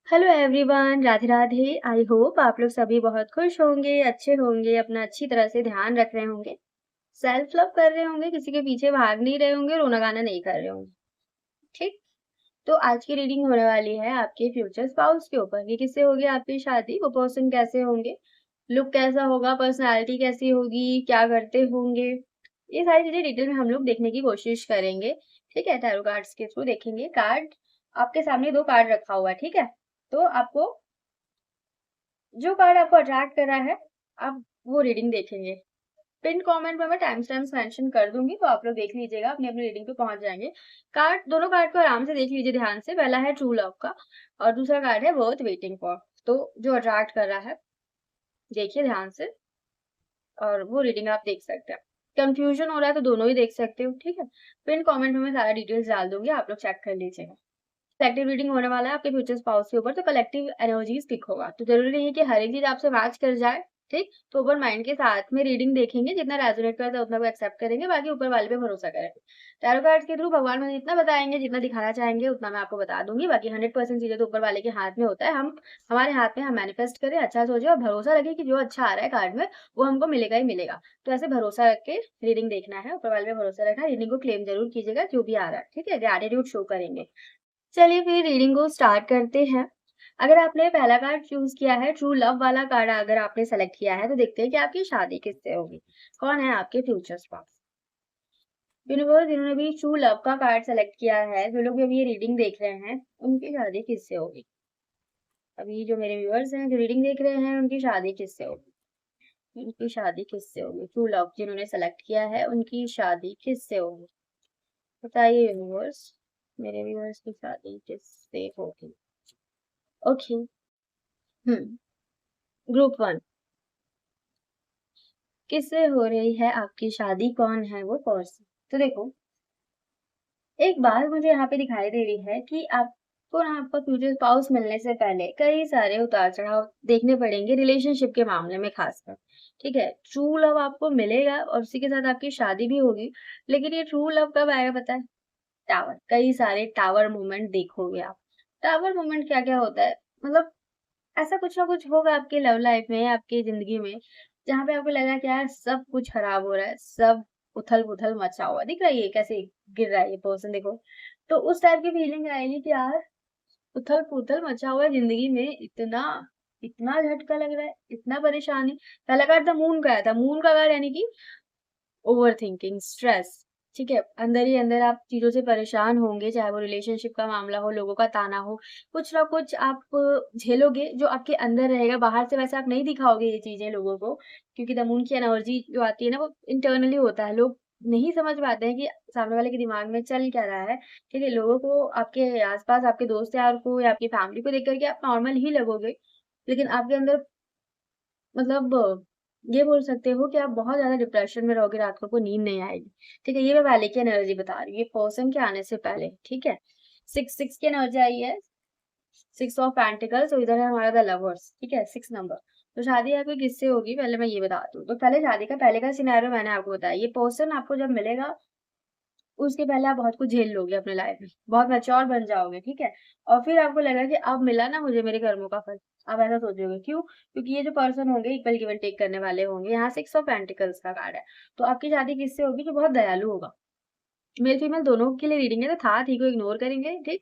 Hello everyone, Radhe Radhe. I hope आप लोग सभी बहुत खुश होंगे, अच्छे होंगे, अपना अच्छी तरह से ध्यान रख रहे होंगे, सेल्फ लव कर रहे होंगे, किसी के पीछे भाग नहीं रहे होंगे, रोना गाना नहीं कर रहे होंगे। ठीक। तो आज की रीडिंग होने वाली है आपके फ्यूचर स्पाउस के ऊपर कि किससे होगी आपकी शादी, वो पर्सन कैसे होंगे, लुक कैसा होगा, पर्सनालिटी कैसी होगी, क्या करते होंगे, ये सारी चीजें डिटेल में हम लोग देखने की कोशिश करेंगे। ठीक है, टैरो कार्ड्स के थ्रू देखेंगे। कार्ड आपके सामने दो कार्ड रखा हुआ है, ठीक है। तो आपको जो कार्ड आपको अट्रैक्ट कर रहा है, आप वो रीडिंग देखेंगे। पिन कमेंट में मैं टाइम स्टैम्प्स मेंशन कर दूंगी, तो आप लोग देख लीजिएगा, अपनी अपनी रीडिंग पे पहुंच जाएंगे। कार्ड, दोनों कार्ड को आराम से देख लीजिए ध्यान से। पहला है ट्रू लव का और दूसरा कार्ड है वर्थ वेटिंग फॉर। तो जो अट्रैक्ट कर रहा है, देखिए ध्यान से, और वो रीडिंग आप देख सकते हैं। कंफ्यूजन हो रहा है तो दोनों ही देख सकते हो, ठीक है। पिन कमेंट में मैं सारा डिटेल्स डाल दूंगी, आप लोग चेक कर लीजिएगा। कलेक्टिव रीडिंग होने वाला है आपके फ्यूचर स्पाउस के ऊपर, तो कलेक्टिव एनर्जीज पिक होगा। तो जरूरी नहीं है कि हर एक चीज आपसे मैच कर जाए, ठीक। तो ओपन माइंड के साथ में रीडिंग देखेंगे, जितना रेजोनेट करता है उतना को एक्सेप्ट करेंगे, बाकी ऊपर वाले पे भरोसा करेंगे। टैरो कार्ड्स के थ्रू भगवान मुझे जितना बताएंगे, जितना दिखाना चाहेंगे उतना मैं आपको बता दूंगी। बाकी 100% चीजें तो ऊपर वाले के हाथ में होता है। हम हमारे हाथ में हम मैनिफेस्ट करें, अच्छा सोचे और भरोसा रखें कि जो अच्छा आ रहा है कार्ड में वो हमको मिलेगा ही मिलेगा। तो ऐसे भरोसा रख के रीडिंग देखना है, ऊपर वाले पे भरोसा रखना है। रीडिंग को क्लेम जरूर कीजिएगा जो भी आ रहा है, ठीक है। ग्रेटिट्यूड शो करेंगे। चलिए फिर रीडिंग को स्टार्ट करते हैं। अगर आपने पहला कार्ड चूज किया है, ट्रू लव वाला कार्ड अगर आपने सेलेक्ट किया है, तो देखते हैं कि आपकी शादी किससे होगी, कौन है आपके फ्यूचर स्पाउस। यूनिवर्स, जिन्होंने भी ट्रू लव का कार्ड सेलेक्ट किया है, जो लोग भी अभी ये रीडिंग देख रहे हैं, उनकी शादी किससे होगी। अभी जो मेरे व्यूअर्स हैं जो रीडिंग देख रहे हैं, उनकी शादी किससे होगी, उनकी शादी किससे होगी। ट्रू लव जिन्होंने सेलेक्ट किया है, उनकी शादी किससे होगी, बताइए यूनिवर्स। मेरे व्यूअर्स की शादी किससे होगी। ओके। ग्रुप वन, किससे हो रही है आपकी शादी, कौन है वो पर्सन। तो देखो, एक बात मुझे यहाँ पे दिखाई दे रही है कि आपको ना आपका फ्यूचर स्पाउस मिलने से पहले कई सारे उतार चढ़ाव देखने पड़ेंगे, रिलेशनशिप के मामले में खासकर। ठीक है, ट्रू लव आपको मिलेगा और उसी के साथ आपकी शादी भी होगी। लेकिन ये ट्रू लव कब आएगा पता है? टावर, कई सारे टावर मोमेंट देखोगे आप। टावर मोमेंट क्या क्या होता है, मतलब ऐसा कुछ ना कुछ होगा आपके लव लाइफ में, आपकी जिंदगी में, जहाँ पे आपको लगा कि यार सब कुछ खराब हो रहा है, सब उथल पुथल मचा हुआ दिख रहा है, ये कैसे गिर रहा है ये पर्सन, देखो। तो उस टाइप की फीलिंग आएगी कि यार उथल पुथल मचा हुआ है जिंदगी में, इतना इतना झटका लग रहा है, इतना परेशानी। पहला कार्ड था मून का आया था। मून का कार्ड यानी कि ओवर थिंकिंग, स्ट्रेस। ठीक है, अंदर ही अंदर आप चीजों से परेशान होंगे, चाहे वो रिलेशनशिप का मामला हो, लोगों का ताना हो, कुछ ना कुछ आप झेलोगे जो आपके अंदर रहेगा। बाहर से वैसे आप नहीं दिखाओगे ये चीजें लोगों को, क्योंकि द मून की एनर्जी जो आती है ना, वो इंटरनली होता है। लोग नहीं समझ पाते हैं कि सामने वाले के दिमाग में चल क्या रहा है। ठीक है, लोगों को, आपके आसपास आपके दोस्त यार को या आपकी फैमिली को देख करके आप नॉर्मल ही लगोगे, लेकिन आपके अंदर, मतलब ये बोल सकते हो कि आप बहुत ज़्यादा डिप्रेशन में रहोगे, रात को आपको नींद नहीं आएगी। ठीक है, ये मैं वैले की एनर्जी बता रही हूँ, ये पर्सन के आने से पहले। ठीक है, 6 की एनर्जी आई है, 6 ऑफ पेंटिकल्स। तो इधर है हमारा द लवर्स, ठीक है, 6 नंबर। तो शादी आपकी किससे होगी, पहले मैं ये बताती हूँ। तो पहले शादी का पहले का सिनेरियो मैंने आपको बताया। ये पर्सन आपको जब मिलेगा, उसके पहले आप बहुत कुछ झेल लोगे अपने लाइफ में, बहुत मैच्योर बन जाओगे, ठीक है। और फिर आपको लगा कि अब मिला ना मुझे मेरे कर्मों का फल। आप ऐसा सोचोगे, क्यों? क्योंकि ये जो पर्सन होंगे इक्वल गिव एंड टेक करने वाले होंगे। यहाँ 6 ऑफ पेंटिकल्स का कार्ड है। तो आपकी शादी किससे होगी, जो बहुत दयालु होगा। मेल फीमेल दोनों के लिए रीडिंग है, तो था थी को इग्नोर करेंगे, ठीक।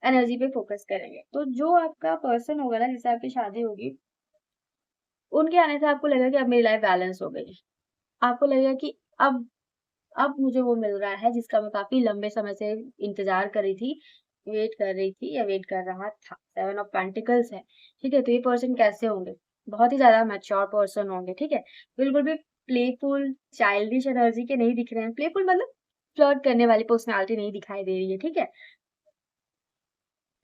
एनर्जी पे फोकस करेंगे। तो जो आपका पर्सन होगा ना, जिससे आपकी शादी होगी, उनके आने से आपको लगेगा कि अब मेरी लाइफ बैलेंस हो गई है। आपको लगेगा कि अब मुझे वो मिल रहा है जिसका मैं काफ़ी लंबे समय से इंतज़ार कर रही थी, वेट कर रही थी या वेट कर रहा था। 7 ऑफ पेंटिकल्स है, ठीक है? तो ये पर्सन कैसे होंगे? बहुत ही ज़्यादा मैच्योर पर्सन होंगे, ठीक है? बिल्कुल भी प्लेफुल, चाइल्डिश एनर्जी के नहीं दिख रहे हैं। प्लेफुल मतलब फ्लर्ट करने वाली पर्सनैलिटी नहीं दिखाई दे रही है, ठीक है?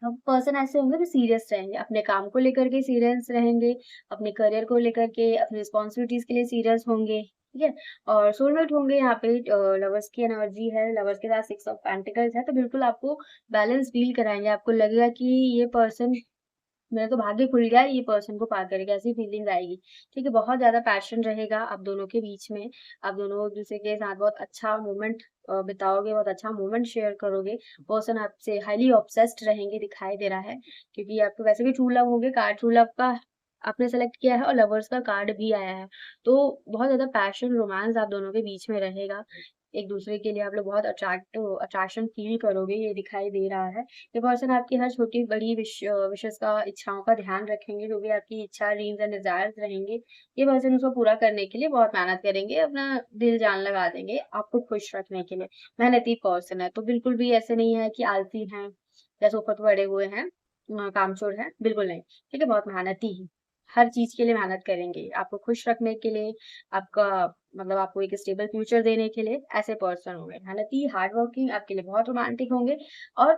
अब पर्सन ऐसे होंगे जो सीरियस रहेंगे, अपने काम को लेकर के सीरियस रहेंगे, अपने करियर को लेकर के, अपनी रिस्पॉन्सिबिलिटीज़ के लिए सीरियस होंगे, ठीक है? और सोलमेट होंगे यहाँ पे। लवर्स की एनर्जी है, लवर्स के साथ 6 ऑफ पेंटिकल्स है, तो बिल्कुल आपको बैलेंस फ़ील कराएँगे। आपको लगेगा कि ये पर्सन मेरा तो भाग्य खुल गया ये पर्सन को पार करके, ऐसी फीलिंग्स आएगी। ठीक है, बहुत ज़्यादा पैशन रहेगा आप दोनों के बीच में। आप दोनों एक-दूसरे के साथ बहुत अच्छा मोमेंट बिताओगे, बहुत अच्छा मोमेंट शेयर करोगे। पर्सन आपसे हाइली ऑब्सेस्ड रहेंगे दिखाई दे रहा है, क्योंकि आपके वैसे भी ट्रू लव होंगे, कार्ड ट्रू लव का आपने सेलेक्ट किया है और लवर्स का कार्ड भी आया है। तो बहुत ज़्यादा पैशन, रोमांस आप दोनों के बीच में रहेगा। एक-दूसरे के लिए आप लोग बहुत अट्रैक्शन फ़ील करोगे, ये दिखाई दे रहा है। ये पर्सन आपकी हर छोटी-बड़ी विशेज़ का, इच्छाओं का ध्यान रखेंगे, जो भी आपकी इच्छा, ड्रीम्स एंड डिज़ायर्स रहेंगे, ये पर्सन उसको पूरा करने के लिए बहुत मेहनत करेंगे, अपना दिल-जान लगा देंगे, आपको खुश रखने के लिए। मेहनती पर्सन है, तो बिल्कुल भी ऐसे नहीं है कि आलसी हैं या सोफ़े पे पड़े हुए हैं, कामचोर हैं, बिल्कुल नहीं। ठीक है, बहुत मेहनती हैं, हर चीज़ के लिए मेहनत करेंगे, आपको खुश रखने के लिए, आपका मतलब आपको एक स्टेबल फ्यूचर देने के लिए ऐसे पर्सन होंगे। मेहनती, हार्ड वर्किंग, आपके लिए बहुत रोमांटिक होंगे और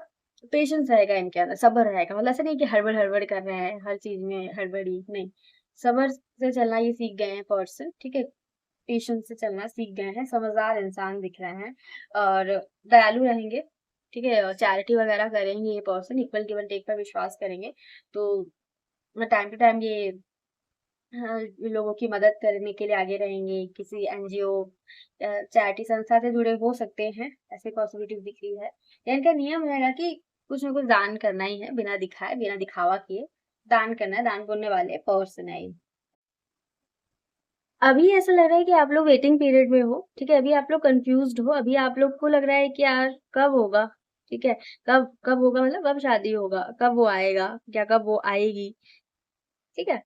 पेशेंस रहेगा इनके अंदर, सब्र रहेगा। मतलब ऐसा नहीं कि हड़बड़-हड़बड़ कर रहे हैं, हर चीज़ में हड़बड़ी, नहीं। सब्र से चलना ये सीख गए हैं पर्सन, ठीक है? पेशेंस से चलना सीख गए हैं, समझदार इंसान दिख रहे हैं और दयालु रहेंगे, ठीक है? और चैरिटी वगैरह करेंगे ये person, equal give and take पर विश्वास करेंगे। तो टाइम टू टाइम ये हाँ, लोगों की मदद करने के लिए आगे रहेंगे, किसी एनजीओ चैरिटी संस्था से जुड़े हो सकते हैं, ऐसे पॉसिबिलिटीज़ दिख रही है। या इनका नियम रहेगा कि कुछ न कुछ दान करना ही है, बिना दिखाए, बिना दिखावा किए, दान करना है, दान पुण्य वाले पर्सन है ये। अभी ऐसा लग रहा है कि आप लोग वेटिंग पीरियड में हो, ठीक है? अभी आप लोग कन्फ्यूज़्ड हो, अभी आप लोग को लग रहा है कि यार कब होगा, ठीक है? कब कब होगा मतलब कब शादी होगा, कब वो आएगा, या कब वो आएगी, ठीक है?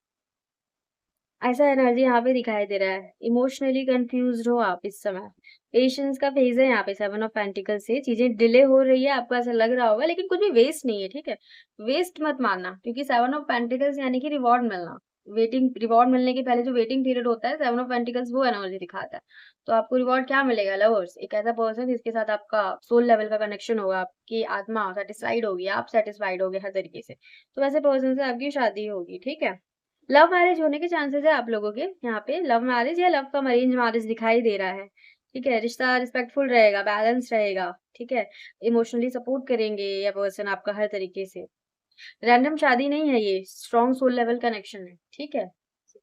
ऐसा एनर्जी यहाँ पे दिखाई दे रहा है। इमोशनली कन्फ्यूज़्ड हो आप इस समय। पेशेंस का फेज़ है यहाँ पे 7 ऑफ पेंटिकल्स से। चीज़ें डिले हो रही है, आपको ऐसा लग रहा होगा, लेकिन कुछ भी वेस्ट नहीं है, ठीक है? वेस्ट मत मानना, क्योंकि 7 ऑफ पेंटिकल्स यानी कि रिवॉर्ड मिलना। रिवॉर्ड मिलने के पहले जो वेटिंग पीरियड होता है, 7 ऑफ पेंटिकल्स वो एनर्जी दिखाता है। तो आपको रिवॉर्ड क्या मिलेगा? लवर्स, एक ऐसा पर्सन जिसके साथ आपका सोल लेवल का कनेक्शन होगा, आपकी आत्मा सैटिस्फाइड होगी, आप सैटिस्फाइड होगे हर तरीके से। तो वैसे पर्सन से आपकी शादी होगी, ठीक है? लव मैरिज होने के चांसेस है आप लोगों के यहाँ पे, लव मैरिज या लव कम अरेंज मैरिज दिखाई दे रहा है, ठीक है? रिश्ता रिस्पेक्टफुल रहेगा, बैलेंस रहेगा, ठीक है? इमोशनली सपोर्ट करेंगे ये पर्सन आपका हर तरीके से। रैंडम शादी नहीं है ये, स्ट्रॉन्ग सोल लेवल कनेक्शन है, ठीक है?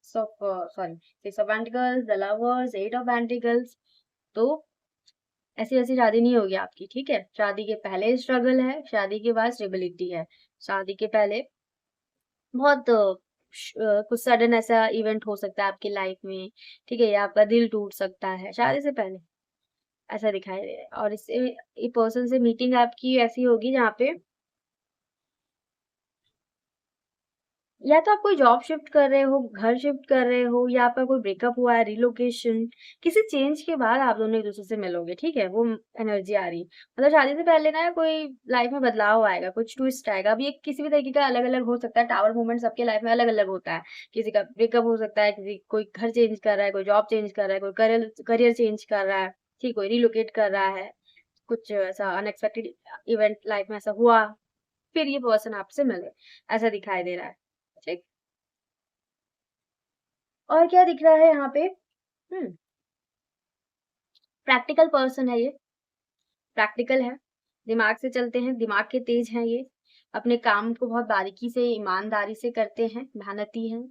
6 of pentacles, the lovers, 8 of pentacles. तो ऐसी-वैसी शादी नहीं होगी आपकी, ठीक है? शादी के पहले स्ट्रगल है, शादी के बाद स्टेबिलिटी है। शादी के पहले बहुत कुछ सडन ऐसा इवेंट हो सकता है आपकी लाइफ में, ठीक है? या आपका दिल टूट सकता है, शादी से पहले, ऐसा दिखाई दे रहा है। और इससे ये पर्सन से मीटिंग आपकी ऐसी होगी जहाँ पे या तो आप कोई जॉब शिफ्ट कर रहे हो, घर शिफ्ट कर रहे हो, या आपका कोई ब्रेकअप हुआ है, रिलोकेशन, किसी चेंज के बाद आप दोनों एक-दूसरे से मिलोगे, ठीक है? वो एनर्जी आ रही है। मतलब शादी से पहले ना कोई लाइफ में बदलाव आएगा, कुछ ट्विस्ट आएगा। अब ये किसी भी तरीके का अलग-अलग हो सकता है, टावर मूवमेंट सबके लाइफ में अलग-अलग होता है। किसी का ब्रेकअप हो सकता है, किसी कोई घर चेंज कर रहा है, कोई जॉब चेंज कर रहा है, कोई करियर चेंज कर रहा है, ठीक, कोई रिलोकेट कर रहा है। कुछ ऐसा अनएक्सपेक्टेड इवेंट लाइफ में ऐसा हुआ, फिर ये पर्सन आपसे मिले, ऐसा दिखाई दे रहा है, ठीक? और क्या दिख रहा है यहाँ पे? हुँ, प्रैक्टिकल पर्सन है ये, प्रैक्टिकल है, दिमाग से चलते हैं, दिमाग के तेज हैं ये, अपने काम को बहुत बारीकी से, ईमानदारी से करते हैं, मेहनती हैं,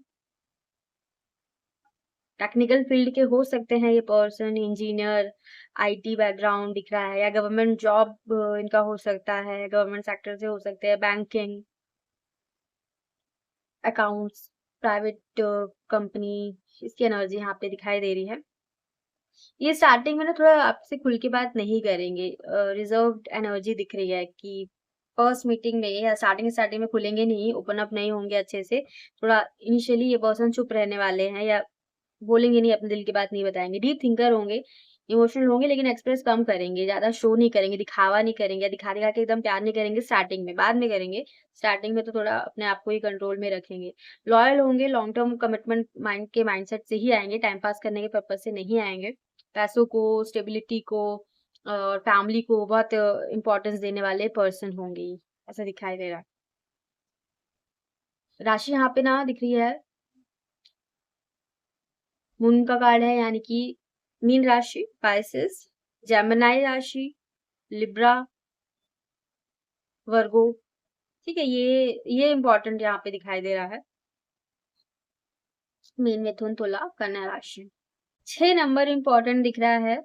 टेक्निकल फील्ड के हो सकते हैं ये पर्सन, इंजीनियर, आईटी बैकग्राउंड दिख रहा है, या गवर्नमेंट जॉब इनका हो सकता है, गवर्नमेंट सेक्टर से हो सकते हैं, बैंकिंग, अकाउंट्स, प्राइवेट कंपनी, इसकी एनर्जी यहाँ पे दिखाई दे रही है। ये स्टार्टिंग में ना थोड़ा आपसे खुल के बात नहीं करेंगे, रिजर्व्ड एनर्जी दिख रही है कि फर्स्ट मीटिंग में या स्टार्टिंग स्टार्टिंग में खुलेंगे नहीं, ओपन अप नहीं होंगे अच्छे से। थोड़ा इनिशियली ये पर्सन चुप रहने वाले हैं, या बोलेंगे नहीं, अपने दिल की बात नहीं बताएँगे। डीप थिंकर होंगे, इमोशनल होंगे, लेकिन एक्सप्रेस कम करेंगे, ज़्यादा शो नहीं करेंगे, दिखावा नहीं करेंगे, दिखा-दिखा के एकदम प्यार नहीं करेंगे स्टार्टिंग में, बाद में करेंगे। स्टार्टिंग में तो थोड़ा अपने आप को ही कंट्रोल में रखेंगे। लॉयल होंगे, लॉन्ग टर्म कमिटमेंट माइंडसेट से ही आएँगे, टाइम पास करने के पर्पज़ से नहीं आएँगे। पैसों को, स्टेबिलिटी को और फैमिली को बहुत इम्पोर्टेंस देने वाले पर्सन होंगे ये, ऐसा दिखाई दे रहा है। राशि यहाँ पे ना दिख रही है, मून का कार्ड है, यानी कि मीन राशि, पाइसेस, जेमिनी राशि, लिब्रा, वर्गो, ठीक है, ये इम्पोर्टेंट यहाँ पे दिखाई दे रहा है। मीन, मिथुन, तुला, कन्या राशि। 6 नंबर इम्पोर्टेंट दिख रहा है,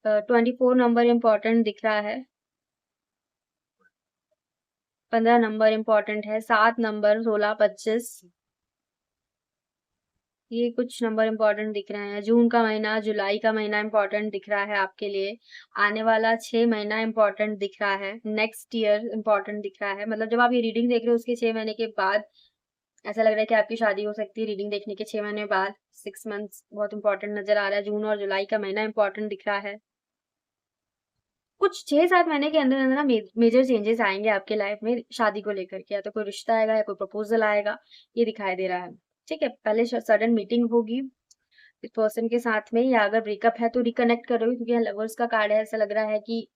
24 नंबर इम्पोर्टेंट दिख रहा है, 15 नंबर इम्पोर्टेंट है, 7 नंबर, 16, 25, ये कुछ नंबर इम्पोर्टेंट दिख रहे हैं। जून का महीना, जुलाई का महीना इम्पोर्टेंट दिख रहा है आपके लिए। आने वाला 6 महीना इम्पोर्टेंट दिख रहा है। नेक्स्ट ईयर इम्पोर्टेंट दिख रहा है। मतलब जब आप ये रीडिंग देख रहे हो उसके 6 महीने के बाद ऐसा लग रहा है कि आपकी शादी हो सकती है रीडिंग देखने के 6 महीने बाद। 6 मंथ्स बहुत इंपॉर्टेंट नजर आ रहा है। जून और जुलाई का महीना इंपॉर्टेंट दिख रहा है। कुछ 6-7 महीने के अंदर अंदर ना मेजर चेंजेस आएंगे आपके लाइफ में शादी को लेकर के। या तो कोई रिश्ता आएगा या कोई प्रपोजल आएगा, ये दिखाई दे रहा है। ठीक है, पहले सडन मीटिंग होगी इस पर्सन के साथ में, या अगर ब्रेकअप है तो रिकनेक्ट करोगे, क्योंकि यहाँ लवर्स का कार्ड है। ऐसा लग रहा है कि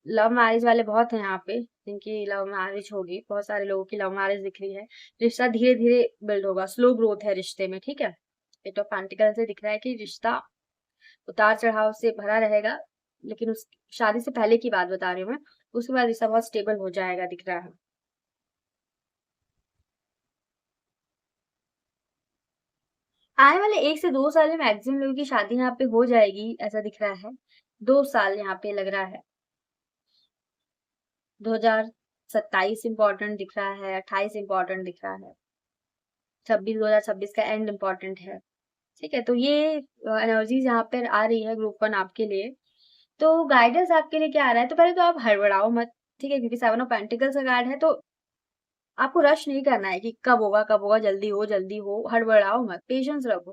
लव मैरिज वाले बहुत हैं यहाँ पे, जिनकी लव मैरिज होगी। बहुत सारे लोगों की लव मैरिज दिख रही है। रिश्ता धीरे धीरे बिल्ड होगा, स्लो ग्रोथ है रिश्ते में। ठीक है, एट ऑफ पेंटिकल से दिख रहा है कि रिश्ता उतार चढ़ाव से भरा रहेगा, लेकिन उस शादी से पहले की बात बता रही हूँ मैं। उसके बाद रिश्ता बहुत स्टेबल हो जाएगा दिख रहा है। आने वाले 1 से 2 साल में मैक्सिमम लोगों की शादी यहाँ पे हो जाएगी, ऐसा दिख रहा है। 2 साल यहाँ पे लग रहा है। 2027 इम्पोर्टेंट दिख रहा है, 28 इम्पोर्टेंट दिख रहा है, 2026 का एंड इम्पोर्टेंट है। ठीक है, तो ये एनर्जीज यहाँ पर आ रही है ग्रुप 1 आपके लिए। तो गाइडेंस आपके लिए क्या आ रहा है? तो पहले तो आप हड़बड़ाओ मत, ठीक है, क्योंकि 7 ऑफ पेंटिकल्स का कार्ड है। तो आपको रश नहीं करना है कि कब होगा, जल्दी हो, हड़बड़ाओ मत, पेशेंस रखो,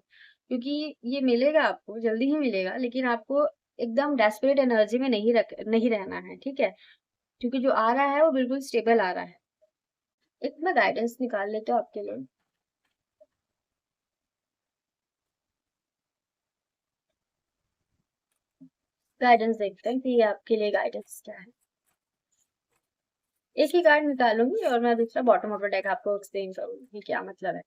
क्योंकि ये मिलेगा आपको, जल्दी ही मिलेगा। लेकिन आपको एकदम डेस्परेट एनर्जी में नहीं रहना है। ठीक है, क्योंकि जो आ रहा है वो बिल्कुल स्टेबल आ रहा है। एक मैं गाइडेंस निकाल लेते हो आपके लिए। गाइडेंस देखते हैं कि ये आपके लिए गाइडेंस क्या है। एक ही कार्ड निकालूंगी और मैं दूसरा बॉटम ऑफ द डेक आपको एक्सप्लेन करूंगी कि क्या मतलब है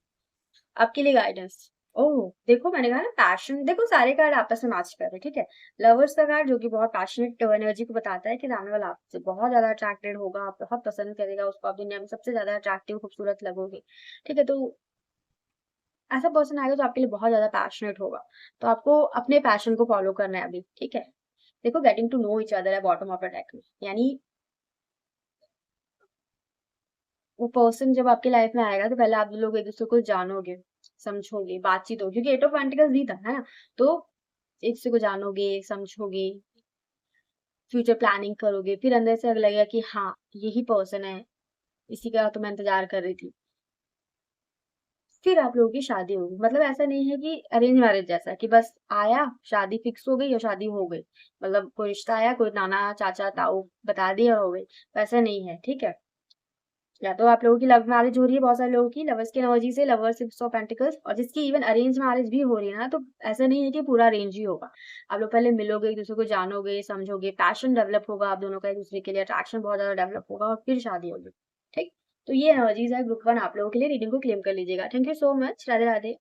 आपके लिए गाइडेंस। ओह, देखो मैंने कहा ना पैशन, देखो सारे कार्ड आपस में मैच कर रहे हैं। ठीक है, लवर्स का कार्ड जो कि बहुत पैशनेट एनर्जी को बताता है कि सामने वाला आपसे बहुत ज्यादा अट्रैक्टेड होगा, आप बहुत पसंद करेगा उसको, आप दुनिया में सबसे ज्यादा अट्रैक्टिव खूबसूरत लगोगे। ठीक है, तो ऐसा पर्सन आएगा जो आपके लिए बहुत ज्यादा पैशनेट होगा। तो आपको अपने पैशन को फॉलो करना है अभी। ठीक है, देखो getting to know each other है बॉटम ऑफ द डेक में, यानी वो पर्सन जब आपके लाइफ में आएगा तो पहले आप लोग एक दूसरे को जानोगे, समझोगे, बातचीत हो, क्योंकि एट ऑफ पेंटिकल्स भी था, है ना। तो एक दूसरे को जानोगे, समझोगे, फ्यूचर प्लानिंग करोगे, फिर अंदर से लगेगा कि हाँ यही पर्सन है, इसी का तो मैं इंतजार कर रही थी। फिर आप लोगों की शादी होगी। मतलब ऐसा नहीं है कि अरेंज मैरिज जैसा कि बस आया, शादी फिक्स हो गई और शादी हो गई। मतलब कोई रिश्ता आया, कोई नाना चाचा ताऊ बता दिया, हो गई, वैसा नहीं है। ठीक है, या तो आप लोगों की लव मैरिज हो रही है, बहुत सारे लोगों की लवर्स की एनर्जी से, लवर्स 6 ऑफ पेंटिकल्स, और जिसकी इवन अरेंज मैरिज भी हो रही है ना, तो ऐसा नहीं है कि पूरा अरेंज ही होगा। आप लोग पहले मिलोगे, एक दूसरे को जानोगे, समझोगे, पैशन डेवलप होगा आप दोनों का, एक दूसरे के लिए अट्रैक्शन बहुत ज्यादा डेवलप होगा, और फिर शादी होगी। ठीक, तो ये एनर्जीज है ग्रुप 1 आप लोगों के लिए। रीडिंग को क्लेम कर लीजिएगा। Thank you so much. Radhe Radhe.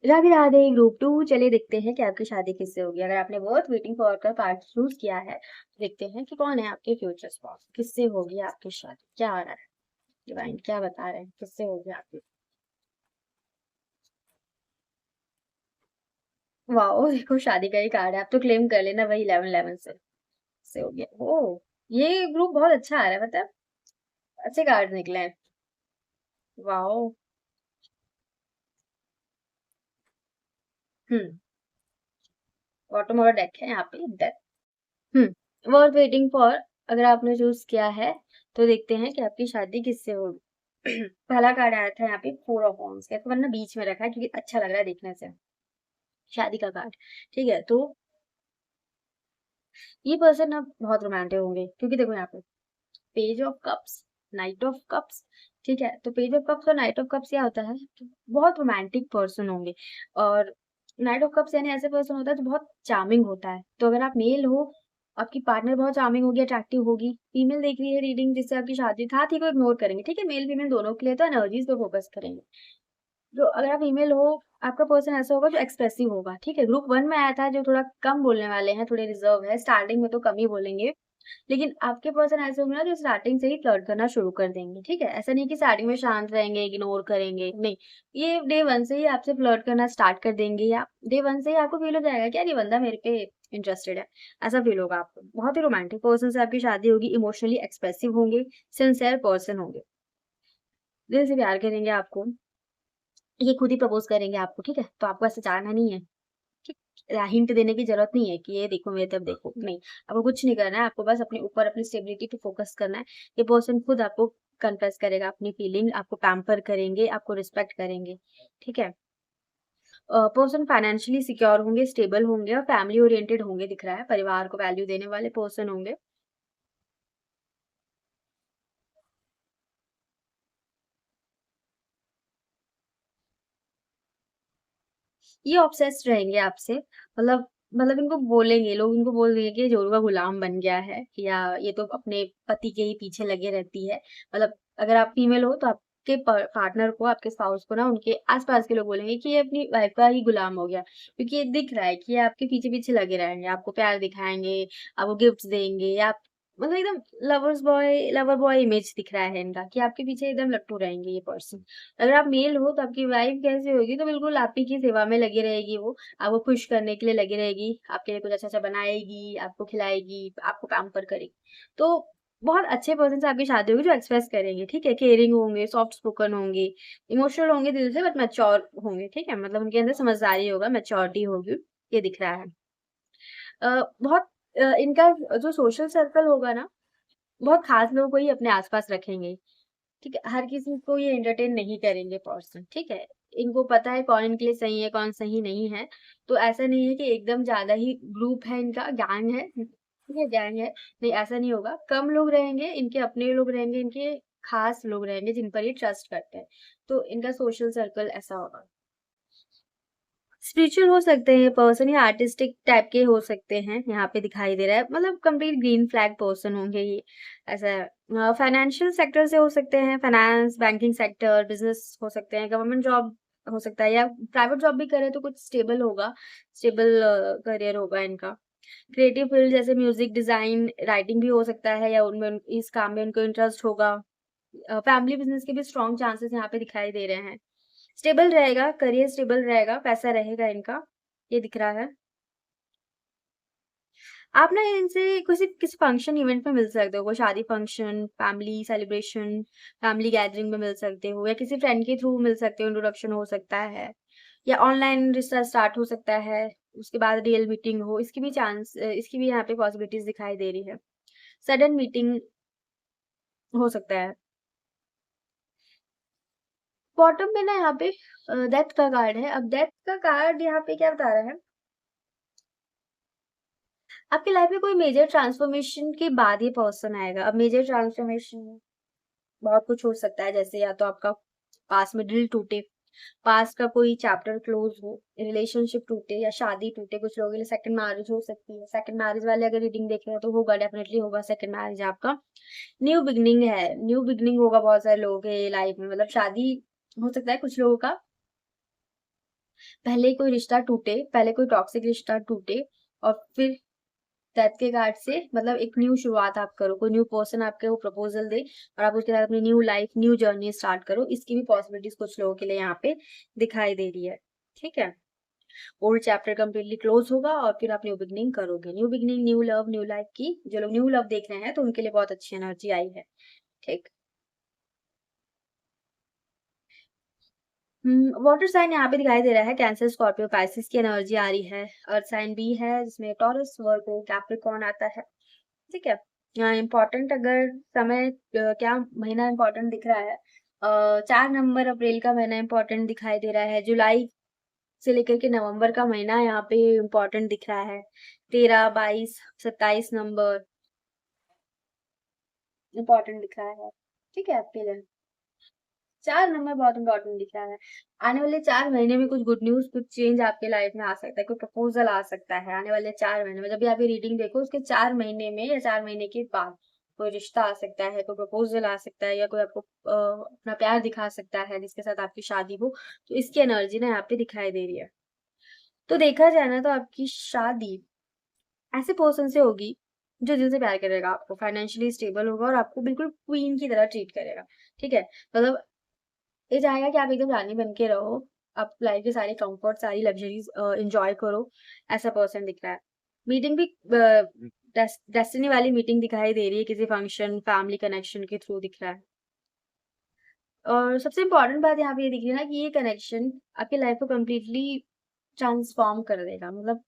Radhe Radhe group 2। चलिए देखते हैं कि आपकी शादी किससे होगी। अगर आपने वर्थ वेटिंग फॉर का कार्ड चूज किया है तो देखते हैं कि कौन है आपके फ्यूचर स्पाउस, किससे होगी आपकी शादी, क्या आ रहा है, डिवाइन क्या बता रहे हैं, किससे होगी आपकी। वाओ, देखो शादी का ही कार्ड है। आप तो क्लेम कर लेना वही 11-11 से हो गया। ओ, ये ग्रुप बहुत अच्छा आ रहा है, मतलब अच्छे कार्ड निकले हैं। Wow. Hmm, bottom of deck है यहाँ पे डेथ। वर्थ वेटिंग फॉर अगर आपने चूज किया है तो देखते हैं कि आपकी शादी किससे होगी। पहला कार्ड आया था यहाँ पे 4 ऑफ वांड्स का, तो मैंने बीच में रखा है क्योंकि अच्छा लग रहा है देखने से, शादी का कार्ड। ठीक है, तो ये पर्सन अब बहुत रोमांटिक होंगे, क्योंकि देखो यहाँ पे page of cups, night of cups. ठीक है, तो पेज ऑफ कप्स और नाइट ऑफ कप्स क्या होता है कि बहुत रोमांटिक पर्सन होंगे। और नाइट ऑफ कप्स यानी ऐसे पर्सन होता है जो बहुत चार्मिंग होता है। तो अगर आप मेल हो, आपकी पार्टनर बहुत चार्मिंग होगी, अट्रैक्टिव होगी। फीमेल देख रही है रीडिंग जिससे आपकी शादी, था थी को इग्नोर करेंगे। ठीक है, मेल फीमेल दोनों के लिए तो एनर्जीज पे फोकस करेंगे। जो अगर आप फीमेल हो, आपका पर्सन ऐसा होगा जो एक्सप्रेसिव होगा। ठीक है, ग्रुप 1 में आया था जो थोड़ा कम बोलने वाले हैं, थोड़े रिजर्व है, स्टार्टिंग में तो कम ही बोलेंगे। लेकिन आपके पर्सन ऐसे होंगे ना जो स्टार्टिंग से ही फ्लर्ट करना शुरू कर देंगे, ठीक है? ऐसा नहीं कि स्टार्टिंग में शांत रहेंगे, इग्नोर करेंगे, नहीं। ये डे 1 से ही आपसे फ्लर्ट करना स्टार्ट कर देंगे या डे 1 से ही आपको फ़ील हो जाएगा कि यार ये बंदा मेरे पे इंटरेस्टेड है, ऐसा फ़ील होगा आपको। बहुत ही रोमांटिक पर्सन से आपकी शादी होगी, इमोशनली एक्सप्रेसिव होंगे, सिंसियर पर्सन होंगे, दिल से प्यार करेंगे आपको, ये खुद ही प्रपोज़ करेंगे आपको, ठीक है? तो आपको ऐसे जाना नहीं है। ठीक हिंट देने की ज़रूरत नहीं है कि ये देखो मेरी तरफ देखो, नहीं। आपको कुछ नहीं करना है, आपको बस अपने ऊपर अपनी स्टेबिलिटी पे फ़ोकस करना है। ये पर्सन खुद आपको कन्फेस करेगा अपनी फीलिंग, आपको पैम्पर करेंगे, आपको रिस्पेक्ट करेंगे, ठीक है? पर्सन फाइनेंशियली सिक्योर होंगे, स्टेबल होंगे और फैमिली ओरिएंटेड होंगे दिख रहा है, परिवार को वैल्यू देने वाले पर्सन होंगे। ये ऑब्सेस्ड रहेंगे आपसे मतलब इनको बोलेंगे लोग इनको बोल देंगे कि ये जोरू का गुलाम बन गया है या ये तो अपने पति के ही पीछे लगे रहती है। मतलब अगर आप फीमेल हो तो आपके पार्टनर को आपके स्पाउस को ना उनके आसपास के लोग बोलेंगे कि ये अपनी वाइफ का ही गुलाम हो गया क्योंकि ये दिख रहा है कि ये आपके पीछे पीछे लगे रहेंगे, आपको प्यार दिखाएंगे, आपको गिफ्ट्स देंगे या मतलब एकदम लवर बॉय इमेज दिख रहा है इनका कि आपके पीछे एकदम लट्टू रहेंगे ये पर्सन। अगर आप मेल हो तो आपकी वाइफ कैसी होगी तो बिल्कुल आप ही की सेवा में लगी रहेगी वो, आपको खुश करने के लिए लगी रहेगी, आपके लिए कुछ अच्छा-अच्छा बनाएगी, आपको खिलाएगी, आपको पैम्पर करेगी। तो बहुत अच्छे पर्सन से आपकी शादी होगी जो एक्सप्रेस करेंगे, ठीक है? केयरिंग होंगे, सॉफ्ट स्पोकन होंगे, इमोशनल होंगे दिल से बट मैच्योर होंगे, ठीक है? मतलब उनके अंदर समझदारी होगा, मैच्योरिटी होगी, ये दिख रहा है। बहुत इनका जो सोशल सर्कल होगा ना, बहुत खास लोगों को ही अपने आस-पास रखेंगे। ठीक है, हर किसी को ये एंटरटेन नहीं करेंगे पर्सन, ठीक है? इनको पता है कौन इनके लिए सही है, कौन सही नहीं है। तो ऐसा नहीं है कि एकदम ज़्यादा ही ग्रुप है इनका, गैंग है, ठीक है, गैंग है। नहीं, ऐसा नहीं होगा। कम लोग रहेंगे, इनके अपने लोग रहेंगे, इनके खास लोग रहेंगे जिन पर ये ट्रस्ट करते हैं। तो इनका सोशल सर्कल ऐसा होगा। स्पिरिचुअल हो सकते हैं पर्सन या आर्टिस्टिक टाइप के हो सकते हैं, यहाँ पे दिखाई दे रहा है। मतलब कंप्लीट ग्रीन फ्लैग पर्सन होंगे ये, ऐसा है। फाइनेंशियल सेक्टर से हो सकते हैं, फाइनेंस, बैंकिंग सेक्टर, बिज़नेस हो सकते हैं, गवर्नमेंट जॉब हो सकता है या प्राइवेट जॉब भी करें तो कुछ स्टेबल होगा, स्टेबल करियर होगा इनका। क्रिएटिव फील्ड जैसे म्यूज़िक, डिज़ाइन, राइटिंग भी हो सकता है या उनमें इस काम में उनको इंटरेस्ट होगा। फैमिली बिज़नेस के भी स्ट्रॉन्ग चांसेस यहाँ पे दिखाई दे रहे हैं। स्टेबल रहेगा, करियर स्टेबल रहेगा, पैसा रहेगा इनका, ये दिख रहा है। आप ना इनसे किसी फंक्शन इवेंट में मिल सकते हो, कोई शादी function, family celebration, family gathering में मिल सकते हो या किसी फ्रेंड के थ्रू मिल सकते हो, इंट्रोडक्शन हो सकता है या ऑनलाइन रिश्ता स्टार्ट हो सकता है, उसके बाद रियल मीटिंग हो, इसकी भी यहाँ पे पॉसिबिलिटीज़ दिखाई दे रही है। सडन मीटिंग हो सकता है। बॉटम में ना यहाँ पे डेथ का कार्ड है, अब डेथ का कार्ड यहाँ पे क्या बता रहा है आपकी लाइफ में कोई मेजर ट्रांसफॉर्मेशन के बाद ये पर्सन आएगा। अब मेजर ट्रांसफॉर्मेशन बहुत कुछ हो सकता है जैसे या तो आपका पास्ट में दिल टूटे, पास्ट का कोई चैप्टर क्लोज हो, रिलेशनशिप टूटे या शादी टूटे, कुछ लोगों के लिए सेकंड मैरिज हो सकती है। सेकंड मैरिज वाले अगर रीडिंग देख रहे हैं तो होगा, डेफिनेटली होगा सेकंड मैरिज आपका। न्यू बिगनिंग है, न्यू बिगनिंग होगा बहुत सारे लोगों के लाइफ में, मतलब शादी हो सकता है कुछ लोगों का, पहले कोई रिश्ता टूटे, पहले कोई टॉक्सिक रिश्ता टूटे और फिर डेथ के कार्ड से मतलब एक न्यू शुरुआत आप करो, कोई न्यू पर्सन आपके वो प्रपोज़ल दे और आप उसके साथ अपनी new life, new journey start करो। इसकी भी पॉसिबिलिटीज़ कुछ लोगों के लिए यहाँ पे दिखाई दे रही है, ठीक है? ओल्ड चैप्टर कंप्लीटली क्लोज़ होगा और फिर आप न्यू बिगिनिंग करोगे। New beginning, new love, new life की जो लोग न्यू लव देख रहे हैं तो उनके लिए बहुत अच्छी एनर्जी आई है, ठीक? वाटर साइन यहाँ पे दिखाई दे रहा है, कैंसर, स्कॉर्पियो, पाइसेस की एनर्जी आ रही है। अर्थ साइन भी है जिसमें टॉरस, वर्गो, कैप्रिकॉर्न आता है, ठीक है? इम्पोर्टेंट अगर समय क्या महीना इम्पोर्टेंट दिख रहा है 4 नवंबर अप्रैल का महीना इम्पोर्टेंट दिखाई दे रहा है, जुलाई से लेकर के नवंबर का महीना यहाँ पे इम्पोर्टेंट दिख रहा है, 13, 22, 27 नवंबर इम्पोर्टेंट दिख रहा है, ठीक है आपके लिए? 4 नंबर बहुत इम्पोर्टेंट दिख रहा है। आने वाले 4 महीने में कुछ गुड न्यूज़, कुछ चेंज आपके लाइफ में आ सकता है, कोई प्रपोज़ल आ सकता है आने वाले 4 महीने में। जब भी आप ये रीडिंग देखो उसके 4 महीने में या 4 महीने के बाद कोई रिश्ता आ सकता है, कोई प्रपोज़ल आ सकता है या कोई आपको अपना प्यार दिखा सकता है जिसके साथ आपकी शादी हो। तो इसकी एनर्जी ना यहाँ पे दिखाई दे रही है। तो देखा जाए ना तो आपकी शादी ऐसे पर्सन से होगी जो दिल से प्यार करेगा आपको, फाइनेंशियली स्टेबल होगा और आपको बिल्कुल क्वीन की तरह ट्रीट करेगा, ठीक है? मतलब ये चाहेगा कि आप एकदम रानी बन के रहो, आप लाइफ के सारे कंफर्ट, सारी लग्जरीज़ एन्जॉय करो, ऐसा पर्सन दिख रहा है। मीटिंग भी डेस्टिनी वाली मीटिंग दिखाई दे रही है, किसी फंक्शन, फैमिली कनेक्शन के थ्रू दिख रहा है। और सबसे इम्पोर्टेंट बात यहाँ पे ये दिख रही है ना कि ये कनेक्शन आपकी लाइफ को कंप्लीटली ट्रांसफॉर्म कर देगा। मतलब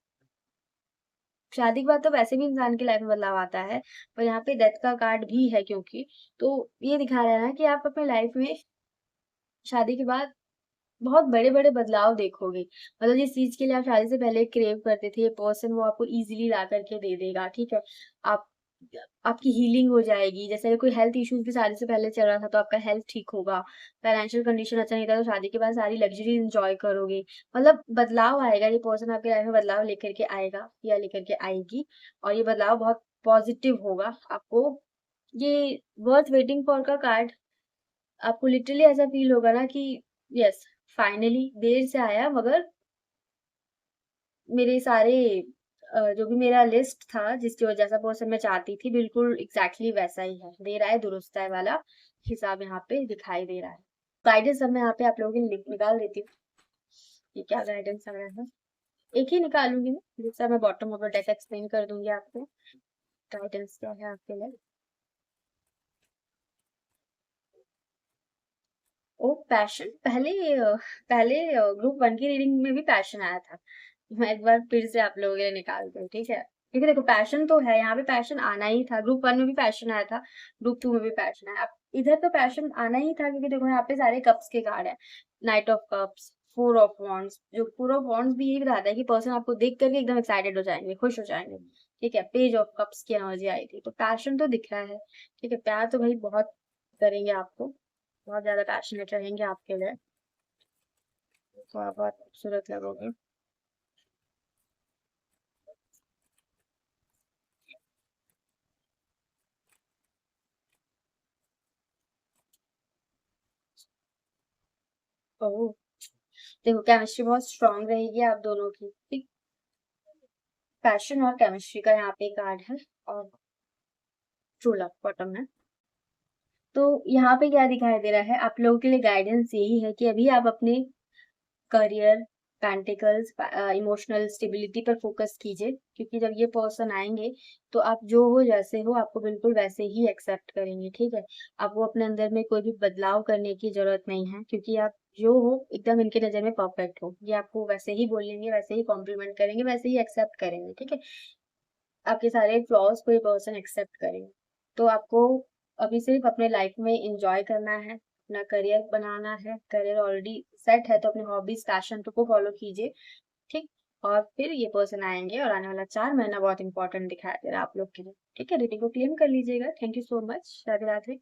शादी के बाद तो वैसे भी इंसान की लाइफ में बदलाव आता है, पर यहाँ पे डेथ का कार्ड भी है क्योंकि, तो ये दिखा रहा है ना कि आप अपने लाइफ में शादी के बाद बहुत बड़े-बड़े बदलाव देखोगे। मतलब जिस चीज़ के लिए आप शादी से पहले क्रेव करते थे, ये पर्सन वो आपको ईज़िली ला कर के दे देगा, ठीक है? आप आपकी हीलिंग हो जाएगी। जैसे अगर कोई हेल्थ इश्यूज़ भी शादी से पहले चल रहा था, तो आपका हेल्थ ठीक होगा। फाइनेंशियल कंडीशन अच्छा नहीं था, तो शादी के बाद सारी लग्ज़री एन्जॉय करोगे। मतलब बदलाव आएगा, ये पर्सन आपकी लाइफ में बदलाव लेकर के आएगा या लेकर के आएगी और ये बदलाव बहुत पॉज़िटिव होगा। आपको ये वर्थ वेटिंग फॉर का कार्ड आपको लिटरली ऐसा फ़ील होगा ना कि यस फाइनली देर से आया मगर मेरे सारे जो भी मेरा लिस्ट था जिसकी वजह जैसा पर्सन मैं चाहती थी बिल्कुल एग्ज़ैक्टली वैसा ही है। देर आए दुरुस्त आए वाला हिसाब यहाँ पे दिखाई दे रहा है। गाइडेंस अब मैं यहाँ पे आप लोगों के लिए निकाल देती हूँ कि क्या गाइडेंस आ रहा है। एक ही निकालूँगी मैं, दूसरा मैं bottom of the deck explain कर दूँगी आपको। गाइडेंस क्या है आपके लिए। ओह! पैशन पहले ग्रुप 1 की रीडिंग में भी पैशन आया था। मैं एक बार फिर से आप लोगों के लिए निकालती हूँ, ठीक है? क्योंकि देखो पैशन तो है, यहाँ पे पैशन आना ही था। ग्रुप 1 में भी पैशन आया था, ग्रुप 2 में भी पैशन आया। अब इधर तो पैशन आना ही था क्योंकि देखो यहाँ पे सारे कप्स के कार्ड हैं। Night of cups, four of wands, जो फोर ऑफ वांड्स भी यही बताता है कि पर्सन आपको देख कर के एकदम एक्साइटेड हो जाएँगे, खुश हो जाएँगे, ठीक है? पेज ऑफ कप्स की एनर्जी आई थी, तो पैशन तो दिख रहा है, ठीक है? प्यार तो भाई बहुत करेंगे आपको। बहुत ज़्यादा पैशनेट रहेंगे आपके लिए, तो आप बहुत खूबसूरत लगोगे। ओह! देखो केमिस्ट्री बहुत स्ट्रॉन्ग रहेगी आप दोनों की, ठीक? पैशन और केमिस्ट्री का यहाँ पे कार्ड है और ट्रू लव बॉटम में। तो यहाँ पे क्या दिखाई दे रहा है, आप लोगों के लिए गाइडेंस यही है कि अभी आप अपने करियर, पेंटिकल्स इमोशनल स्टेबिलिटी पर फोकस कीजिए क्योंकि जब ये पर्सन आएँगे, तो आप जो हो जैसे हो आपको बिल्कुल वैसे ही एक्सेप्ट करेंगे, ठीक है? आपको अपने अंदर में कोई भी बदलाव करने की ज़रूरत नहीं है क्योंकि आप जो हो एकदम इनकी नज़र में परफेक्ट हो। ये आपको वैसे ही बोलेंगे, वैसे ही कॉम्प्लीमेंट करेंगे, वैसे ही एक्सेप्ट करेंगे, ठीक है? आपके सारे फ्लॉज़ को ये पर्सन एक्सेप्ट करेंगे। तो आपको अभी सिर्फ़ अपने लाइफ़ में एन्जॉय करना है, अपना करियर बनाना है, करियर ऑलरेडी सेट है तो अपनी हॉबीज़, पैशन को फ़ॉलो कीजिए, ठीक? और फिर ये पर्सन आएँगे और आने वाला 4 महीना बहुत इम्पोर्टेंट दिखाई दे रहा है आप लोग के लिए, ठीक है? रीडिंग को क्लेम कर लीजिएगा। Thank you so much. Radhe Radhe.